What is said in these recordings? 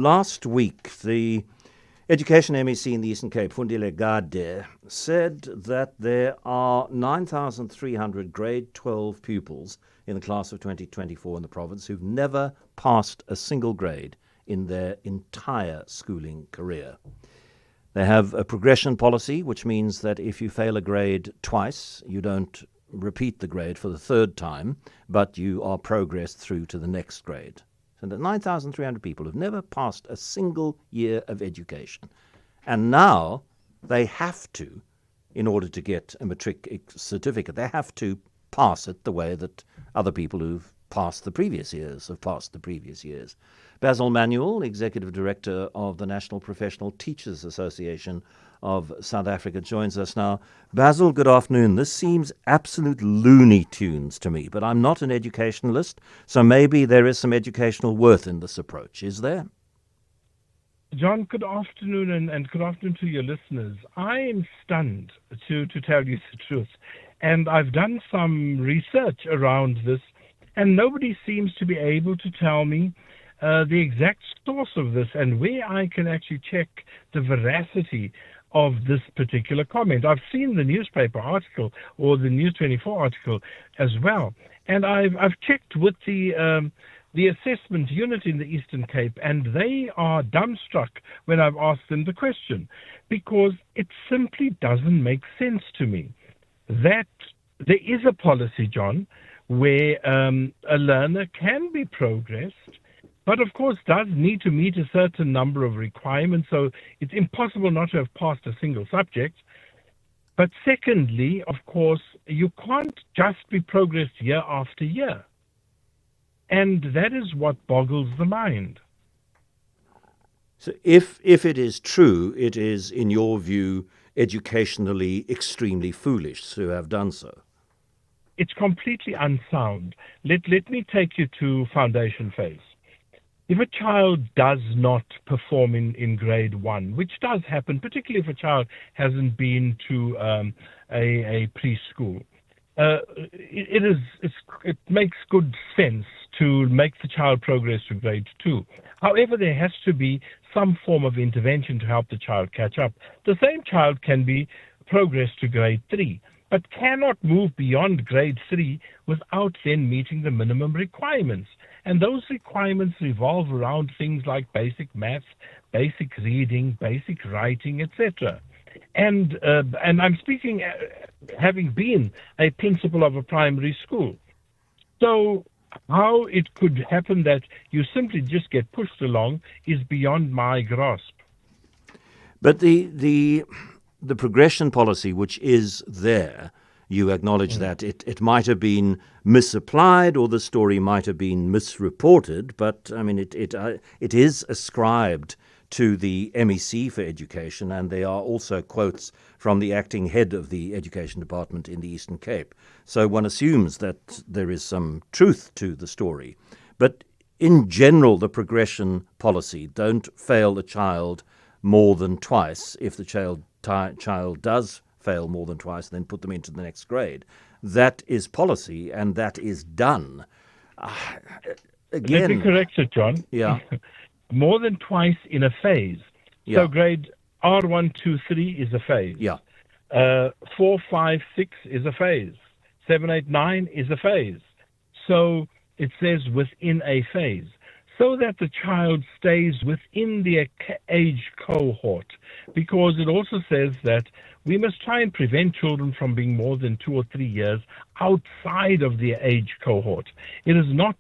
last week, the Education MEC in the Eastern Cape, Fundile Gade, said that there are 9,300 grade 12 pupils in the class of 2024 in the province who've never passed a single grade in their entire schooling career. They have a progression policy, which means that if you fail a grade twice, you don't repeat the grade for the third time, but you are progressed through to the next grade. So the 9,300 people have never passed a single year of education. And now they have to, in order to get a matric certificate, they have to pass it the way that other people who've passed the previous years have passed the previous years. Basil Manuel, Executive Director of the National Professional Teachers Association of South Africa, joins us now. Basil, good afternoon. This seems absolute Looney Tunes to me, but I'm not an educationalist, so maybe there is some educational worth in this approach. Is there? John, good afternoon, and good afternoon to your listeners. I am stunned, to tell you the truth, and I've done some research around this, and nobody seems to be able to tell me the exact source of this and where I can actually check the veracity of this particular comment. I've seen the newspaper article or the News 24 article as well, and I've checked with the assessment unit in the Eastern Cape, and they are dumbstruck when I've asked them the question, because it simply doesn't make sense to me that there is a policy, John, where a learner can be progressed, but of course does need to meet a certain number of requirements, so it's impossible not to have passed a single subject. But secondly, of course, you can't just be progressed year after year. And that is what boggles the mind. So if it is true, it is, in your view, educationally extremely foolish to have done so. It's completely unsound. Let me take you to foundation phase. If a child does not perform in grade 1, which does happen, particularly if a child hasn't been to a preschool, it makes good sense to make the child progress to grade 2. However, there has to be some form of intervention to help the child catch up. The same child can be progressed to grade 3, but cannot move beyond grade 3 without then meeting the minimum requirements. And those requirements revolve around things like basic maths, basic reading, basic writing, etc. And I'm speaking having been a principal of a primary school. So how it could happen that you simply just get pushed along is beyond my grasp. But the progression policy, which is there, you acknowledge that it might have been misapplied or the story might have been misreported, but I mean it is ascribed to the MEC for Education, and there are also quotes from the acting head of the Education Department in the Eastern Cape. So one assumes that there is some truth to the story. But in general, the progression policy, don't fail a child more than twice. If the child does fail more than twice, then put them into the next grade. That is policy, and that is done. Again, let me correct it, John. Yeah. More than twice in a phase. Yeah. So grade R1, 2, 3 is a phase. Yeah. 4, 5, 6 is a phase. 7, 8, 9 is a phase. So it says within a phase, so that the child stays within the age cohort, because it also says that we must try and prevent children from being more than 2 or 3 years outside of the age cohort. It is not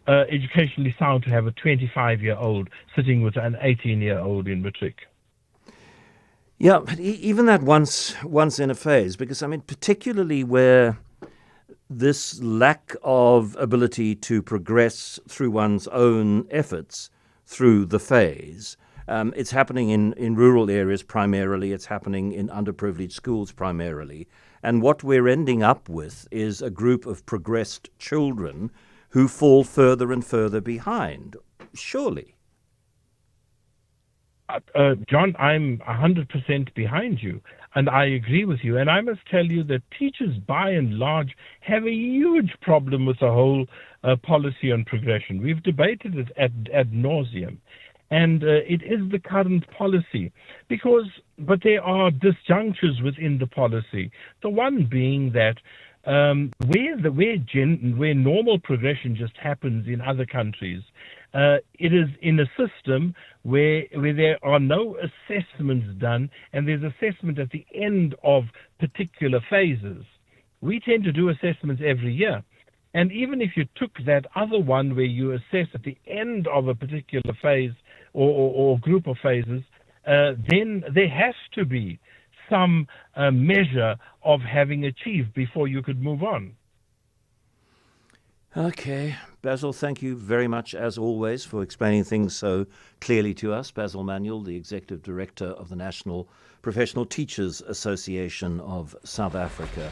educationally sound to have a 25-year-old sitting with an 18-year-old in matric. Yeah, but even that once in a phase, because I mean, particularly where this lack of ability to progress through one's own efforts through the phase, it's happening in rural areas primarily, it's happening in underprivileged schools primarily, and what we're ending up with is a group of progressed children who fall further and further behind, surely. John, I'm 100% behind you, and I agree with you. And I must tell you that teachers, by and large, have a huge problem with the whole policy on progression. We've debated it ad nauseum. And it is the current policy, but there are disjunctures within the policy. The one being that where normal progression just happens in other countries, it is in a system where there are no assessments done, and there's assessment at the end of particular phases. We tend to do assessments every year. And even if you took that other one where you assess at the end of a particular phase or group of phases, then there has to be some measure of having achieved before you could move on. Okay. Basil, thank you very much, as always, for explaining things so clearly to us. Basil Manuel, the Executive Director of the National Professional Teachers Association of South Africa.